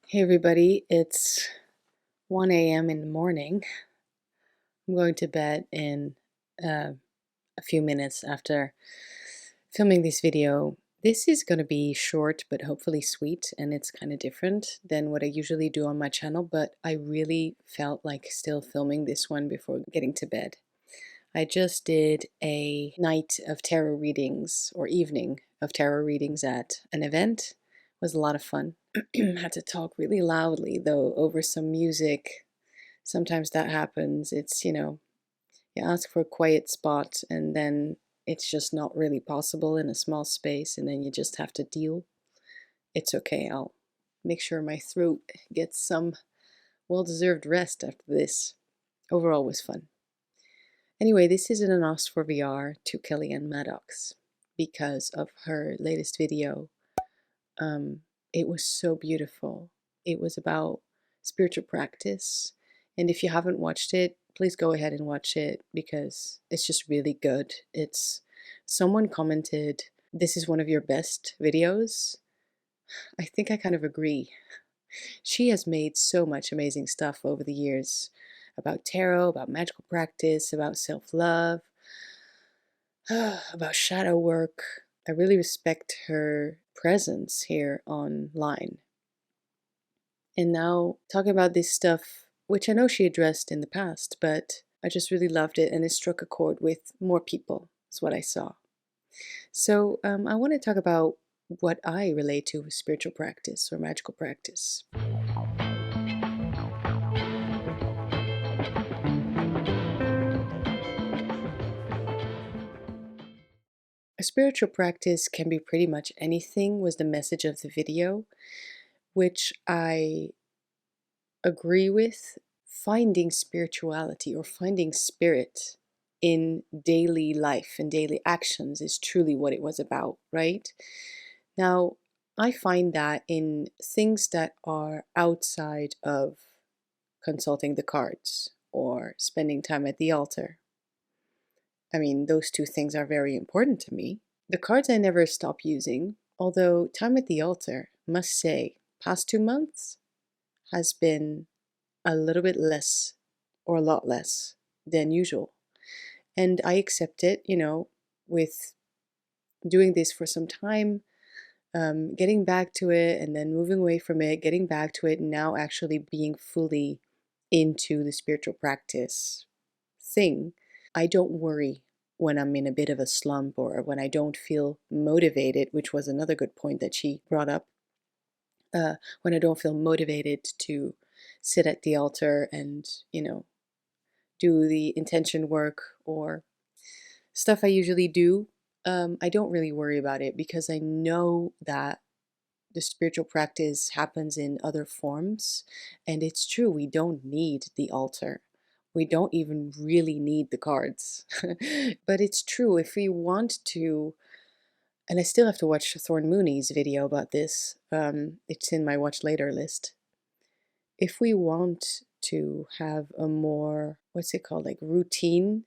Hey everybody, it's 1 a.m. in the morning. I'm going to bed in a few minutes after filming this video. This is going to be short but hopefully sweet, and it's kind of different than what I usually do on my channel, but I really felt like still filming this one before getting to bed. I just did a night of tarot readings, or evening of tarot readings at an event. It was a lot of fun. Had to talk really loudly though over some music. Sometimes that happens. It's, you ask for a quiet spot and then it's just not really possible in a small space, and then you just have to deal. It's okay. I'll make sure my throat gets some well-deserved rest after this. Overall was fun. Anyway, this is an Unasked for VR to Kellyanne Maddox because of her latest video. It was so beautiful. It was about spiritual practice. And if you haven't watched it, please go ahead and watch it because it's just really good. Someone commented, "This is one of your best videos." I think I kind of agree. She has made so much amazing stuff over the years about tarot, about magical practice, about self-love, about shadow work. I really respect her presence here online. And now talking about this stuff, which I know she addressed in the past, but I just really loved it and it struck a chord with more people, is what I saw. So I want to talk about what I relate to with spiritual practice or magical practice. A spiritual practice can be pretty much anything, was the message of the video, which I agree with. Finding spirituality or finding spirit in daily life and daily actions is truly what it was about, right? Now, I find that in things that are outside of consulting the cards or spending time at the altar. I mean, those two things are very important to me. The cards I never stop using, although time at the altar, must say, past 2 months has been a little bit less or a lot less than usual. And I accept it, with doing this for some time, getting back to it and then moving away from it, getting back to it, and now actually being fully into the spiritual practice thing. I don't worry when I'm in a bit of a slump or when I don't feel motivated, which was another good point that she brought up. When I don't feel motivated to sit at the altar and, do the intention work or stuff I usually do, I don't really worry about it because I know that the spiritual practice happens in other forms. And it's true, we don't need the altar. We don't even really need the cards. But it's true, if we want to, and I still have to watch Thorn Mooney's video about this, it's in my watch later list. If we want to have a more, what's it called, like routine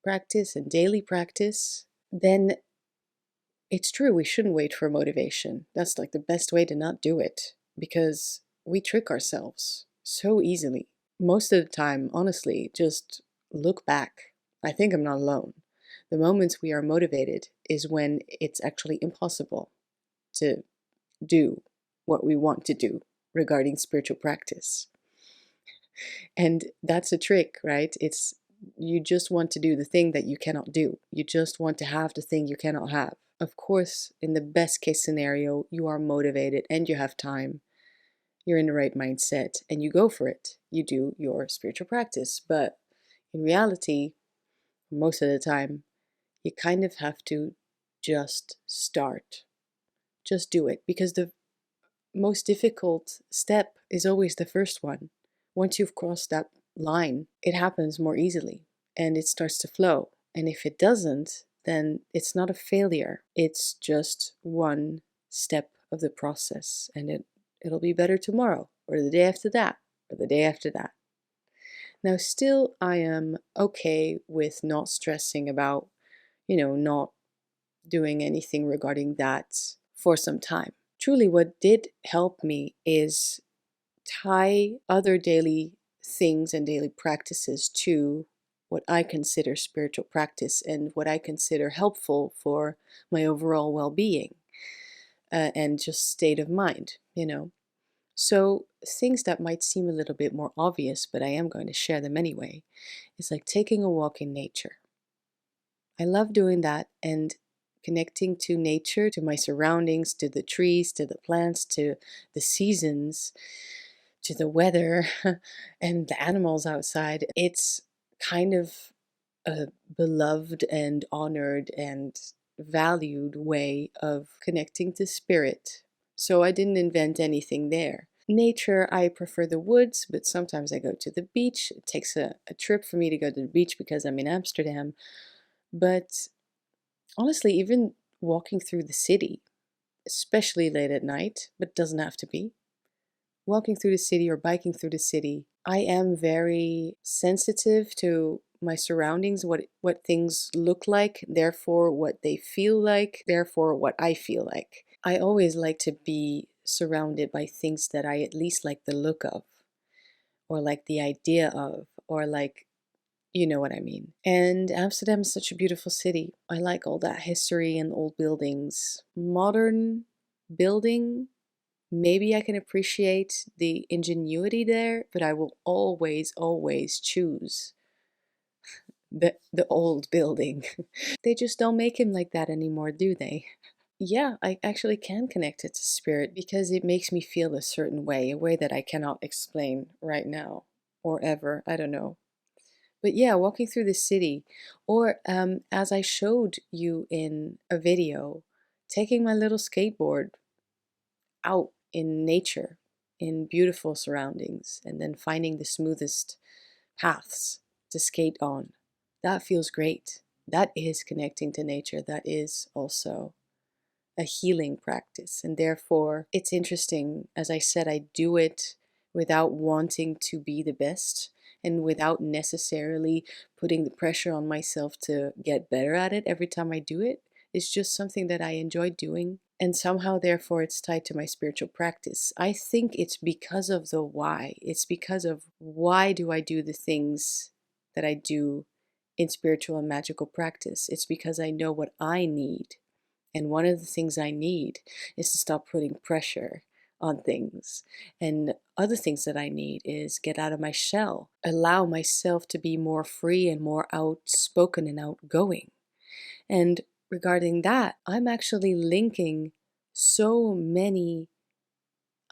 practice and daily practice, then it's true, we shouldn't wait for motivation. That's like the best way to not do it because we trick ourselves so easily. Most of the time, honestly, just look back. I think I'm not alone. The moments we are motivated is when it's actually impossible to do what we want to do regarding spiritual practice. And that's a trick, right? It's you just want to do the thing that you cannot do. You just want to have the thing you cannot have. Of course, in the best case scenario, you are motivated and you have time. You're in the right mindset and you go for it. You do your spiritual practice. But in reality, most of the time, you kind of have to just start. Just do it, because the most difficult step is always the first one. Once you've crossed that line, it happens more easily and it starts to flow. And if it doesn't, then it's not a failure. It's just one step of the process, and it'll be better tomorrow or the day after that or the day after that. Now, still, I am okay with not stressing about, not doing anything regarding that for some time. Truly, what did help me is tie other daily things and daily practices to what I consider spiritual practice and what I consider helpful for my overall well being and just state of mind, you know. So, things that might seem a little bit more obvious, but I am going to share them anyway, is like taking a walk in nature. I love doing that and connecting to nature, to my surroundings, to the trees, to the plants, to the seasons, to the weather, and the animals outside. It's kind of a beloved and honored and valued way of connecting to spirit. So I didn't invent anything there. Nature, I prefer the woods, but sometimes I go to the beach. It takes a trip for me to go to the beach because I'm in Amsterdam. But honestly, even walking through the city, especially late at night, but doesn't have to be, walking through the city or biking through the city, I am very sensitive to my surroundings, what things look like, therefore what they feel like, therefore what I feel like. I always like to be surrounded by things that I at least like the look of, or like the idea of, or like, you know what I mean. And Amsterdam is such a beautiful city. I like all that history and old buildings. Modern building, maybe I can appreciate the ingenuity there, but I will always, always choose the old building. They just don't make him like that anymore, do they? Yeah, I actually can connect it to spirit because it makes me feel a certain way, a way that I cannot explain right now or ever. I don't know. But yeah, walking through the city, or as I showed you in a video, taking my little skateboard out in nature, in beautiful surroundings, and then finding the smoothest paths to skate on. That feels great. That is connecting to nature. That is also a healing practice. And therefore, it's interesting. As I said, I do it without wanting to be the best and without necessarily putting the pressure on myself to get better at it every time I do it. It's just something that I enjoy doing. And somehow, therefore, it's tied to my spiritual practice. I think it's because of the why. It's because of why do I do the things that I do in spiritual and magical practice. It's because I know what I need, and one of the things I need is to stop putting pressure on things. And other things that I need is get out of my shell, allow myself to be more free and more outspoken and outgoing. And regarding that, I'm actually linking so many,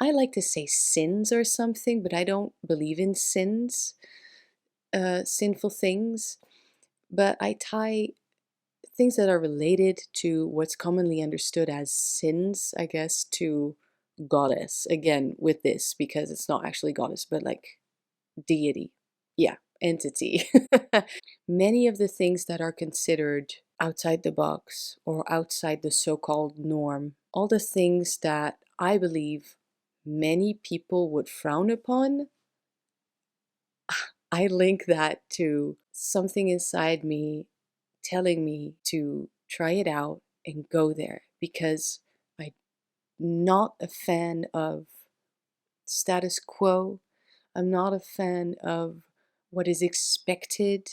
I like to say sins or something, but I don't believe in sins, sinful things. But I tie things that are related to what's commonly understood as sins, I guess, to goddess. Again, with this, because it's not actually goddess, but like deity. Yeah, entity. Many of the things that are considered outside the box or outside the so called norm, all the things that I believe many people would frown upon, I link that to something inside me telling me to try it out and go there because I'm not a fan of status quo. I'm not a fan of what is expected.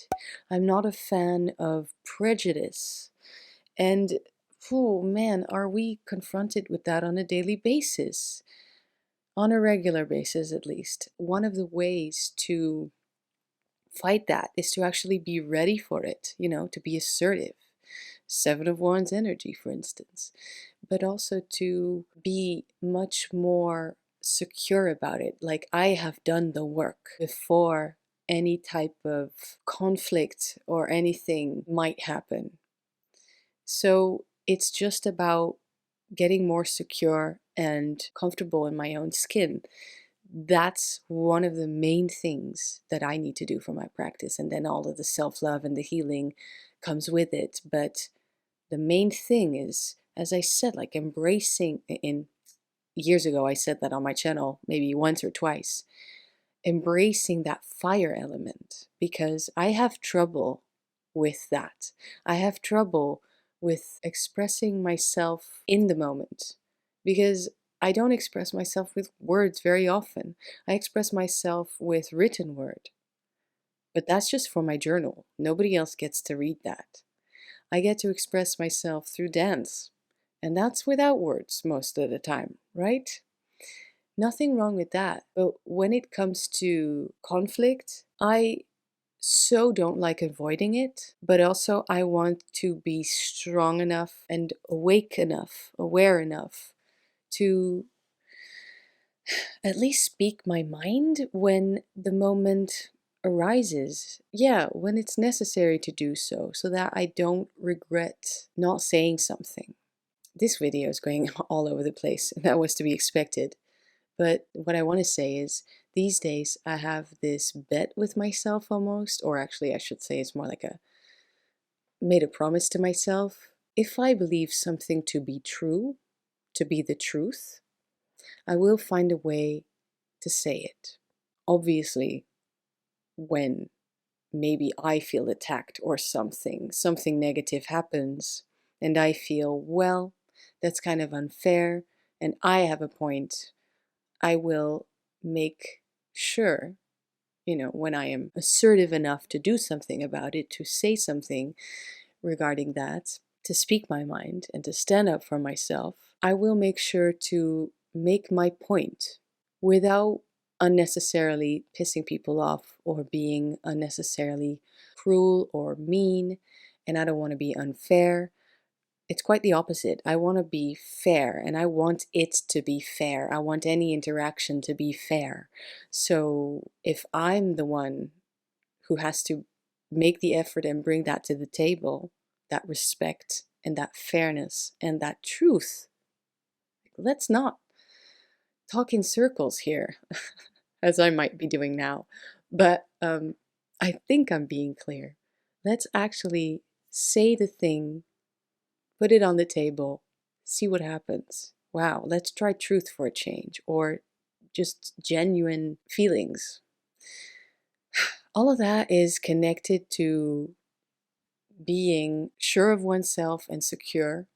I'm not a fan of prejudice. And, oh man, are we confronted with that on a daily basis? On a regular basis, at least. One of the ways to fight that is to actually be ready for it, you know, to be assertive. Seven of Wands energy, for instance, but also to be much more secure about it. Like I have done the work before any type of conflict or anything might happen. So it's just about getting more secure and comfortable in my own skin. That's one of the main things that I need to do for my practice. And then all of the self love and the healing comes with it. But the main thing is, as I said, like embracing, in years ago, I said that on my channel, maybe once or twice, embracing that fire element, because I have trouble with that. I have trouble with expressing myself in the moment because I don't express myself with words very often. I express myself with written word, but that's just for my journal. Nobody else gets to read that. I get to express myself through dance, and that's without words most of the time, right? Nothing wrong with that. But when it comes to conflict, I so don't like avoiding it, but also I want to be strong enough and awake enough, aware enough to at least speak my mind when the moment arises. Yeah, when it's necessary to do so, so that I don't regret not saying something. This video is going all over the place, and that was to be expected. But what I want to say is, these days I have this bet with myself almost, or actually I should say it's more like a made a promise to myself. If I believe something to be true, to be the truth, I will find a way to say it. Obviously, when maybe I feel attacked or something negative happens, and I feel, well, that's kind of unfair, and I have a point, I will make sure, when I am assertive enough to do something about it, to say something regarding that, to speak my mind and to stand up for myself, I will make sure to make my point without unnecessarily pissing people off or being unnecessarily cruel or mean. And I don't want to be unfair. It's quite the opposite. I want to be fair, and I want it to be fair. I want any interaction to be fair. So if I'm the one who has to make the effort and bring that to the table, that respect and that fairness and that truth, let's not talk in circles here, as I might be doing now. But I think I'm being clear. Let's actually say the thing, put it on the table, see what happens. Wow, let's try truth for a change, or just genuine feelings. All of that is connected to being sure of oneself and secure,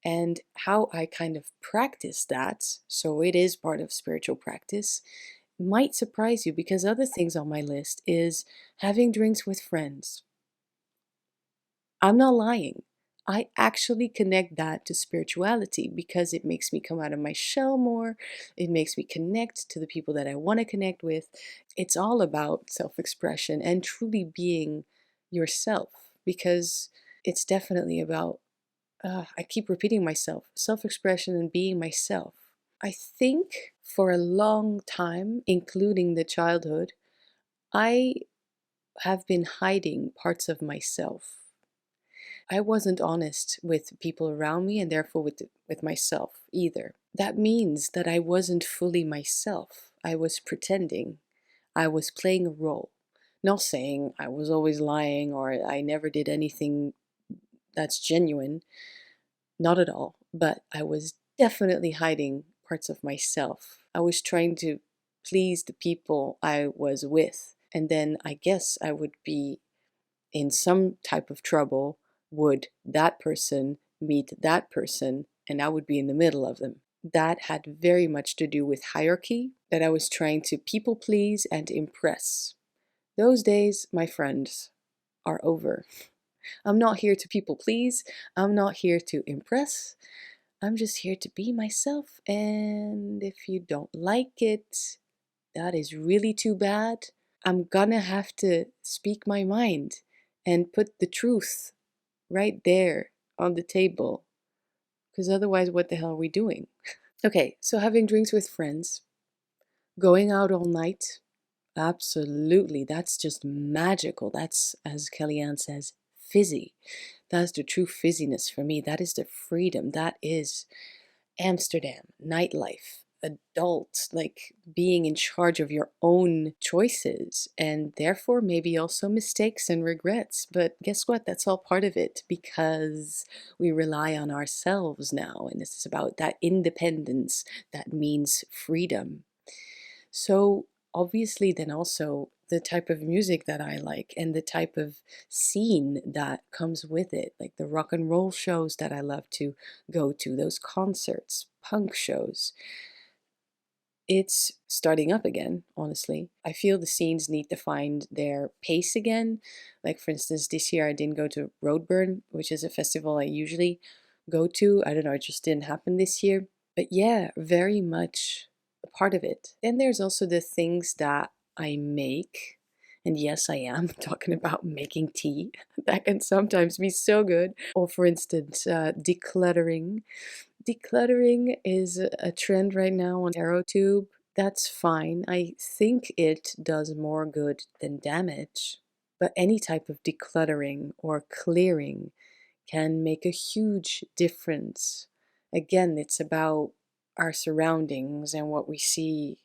and how I kind of practice that, so it is part of spiritual practice, might surprise you, because other things on my list is having drinks with friends. I'm not lying. I actually connect that to spirituality because it makes me come out of my shell more. It makes me connect to the people that I want to connect with. It's all about self-expression and truly being yourself, because it's definitely about, I keep repeating myself, self-expression and being myself. I think for a long time, including the childhood, I have been hiding parts of myself. I wasn't honest with people around me, and therefore with myself either. That means that I wasn't fully myself. I was pretending. I was playing a role. Not saying I was always lying or I never did anything that's genuine. Not at all. But I was definitely hiding parts of myself. I was trying to please the people I was with. And then I guess I would be in some type of trouble would that person meet that person, and I would be in the middle of them. That had very much to do with hierarchy, that I was trying to people please and impress. Those days, my friends, are over. I'm not here to people please. I'm not here to impress. I'm just here to be myself. And if you don't like it, that is really too bad. I'm gonna have to speak my mind and put the truth right there on the table, because otherwise, what the hell are we doing? Okay, so having drinks with friends, going out all night, absolutely, that's just magical. That's, as Kellyanne says, fizzy. That's the true fizziness for me. That is the freedom. That is Amsterdam, nightlife, adult, like being in charge of your own choices, and therefore maybe also mistakes and regrets. But guess what? That's all part of it, because we rely on ourselves now, and this is about that independence that means freedom. So obviously then also the type of music that I like and the type of scene that comes with it, like the rock and roll shows that I love to go to, those concerts, punk shows. It's starting up again, honestly. I feel the scenes need to find their pace again. Like, for instance, this year I didn't go to Roadburn, which is a festival I usually go to. I don't know, it just didn't happen this year. But yeah, very much a part of it. Then there's also the things that I make. And yes, I am talking about making tea. That can sometimes be so good. Or, for instance, decluttering. Decluttering is a trend right now on TarotTube. That's fine. I think it does more good than damage. But any type of decluttering or clearing can make a huge difference. Again, it's about our surroundings and what we see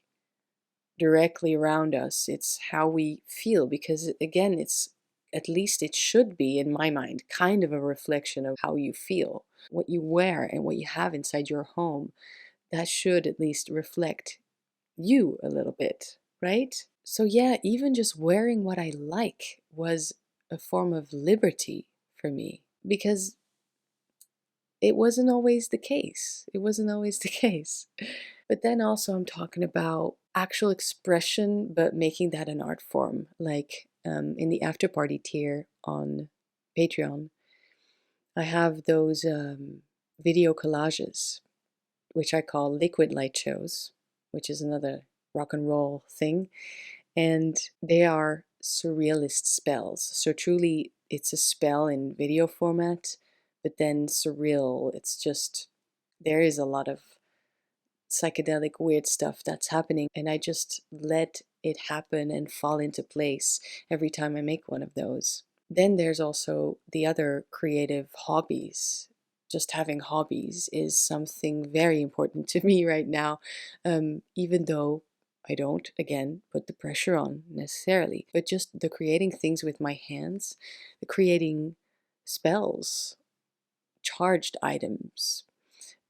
directly around us. It's how we feel, because again, it's, at least it should be, in my mind, kind of a reflection of how you feel. What you wear and what you have inside your home, that should at least reflect you a little bit, right? So yeah, even just wearing what I like was a form of liberty for me, because it wasn't always the case. It wasn't always the case. But then also I'm talking about actual expression, but making that an art form. Like in the after party tier on Patreon, I have those video collages, which I call liquid light shows, which is another rock and roll thing. And they are surrealist spells. So truly, it's a spell in video format, but then surreal. It's just, there is a lot of psychedelic weird stuff that's happening, and I just let it happen and fall into place every time I make one of those. Then there's also the other creative hobbies. Just having hobbies is something very important to me right now, even though I don't, again, put the pressure on necessarily, but just the creating things with my hands, the creating spells, charged items.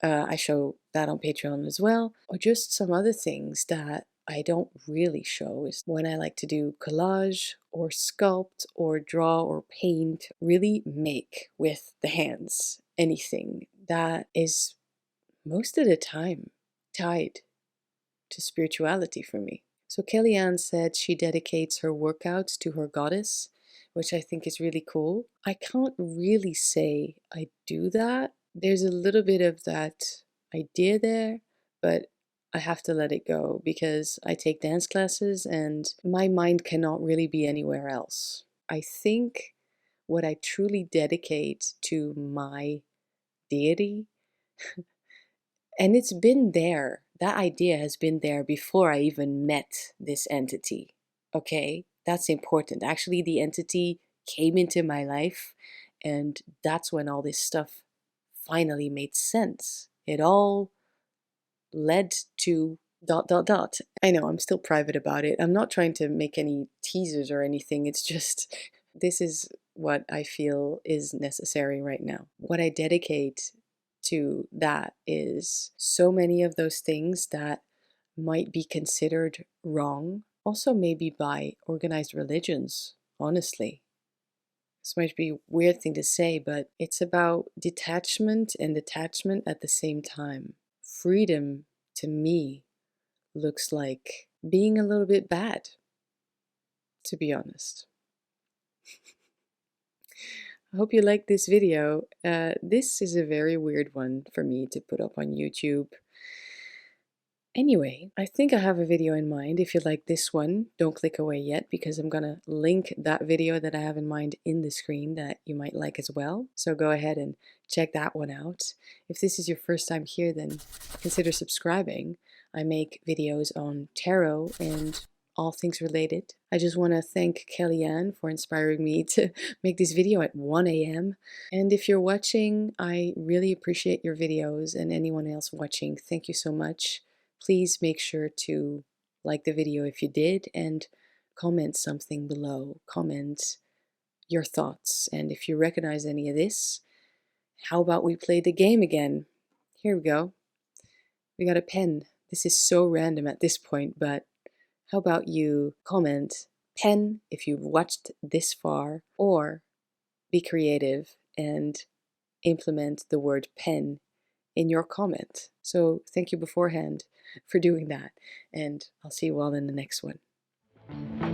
I show that on Patreon as well, or just some other things that I don't really show is when I like to do collage or sculpt or draw or paint, really make with the hands anything that is most of the time tied to spirituality for me. So Kellyanne said she dedicates her workouts to her goddess, which I think is really cool. I can't really say I do that. There's a little bit of that idea there, but I have to let it go because I take dance classes and my mind cannot really be anywhere else. I think what I truly dedicate to my deity, and it's been there, that idea has been there before I even met this entity. Okay, that's important. Actually, the entity came into my life, and that's when all this stuff finally made sense. It all led to dot dot dot. I know I'm still private about it. I'm not trying to make any teasers or anything. It's just this is what I feel is necessary right now. What I dedicate to that is so many of those things that might be considered wrong, also maybe by organized religions, honestly. This might be a weird thing to say, but it's about detachment and attachment at the same time. Freedom, to me, looks like being a little bit bad, to be honest. I hope you like this video. This is a very weird one for me to put up on YouTube. Anyway, I think I have a video in mind. If you like this one, don't click away yet because I'm gonna link that video that I have in mind in the screen that you might like as well. So go ahead and check that one out. If this is your first time here, then consider subscribing. I make videos on tarot and all things related. I just want to thank Kellyanne for inspiring me to make this video at 1 a.m. And if you're watching, I really appreciate your videos, and anyone else watching, thank you so much. Please make sure to like the video if you did and comment something below. Comment your thoughts. And if you recognize any of this, how about we play the game again? Here we go. We got a pen. This is so random at this point, but how about you comment pen if you've watched this far, or be creative and implement the word pen in your comment. So thank you beforehand for doing that, and I'll see you all in the next one.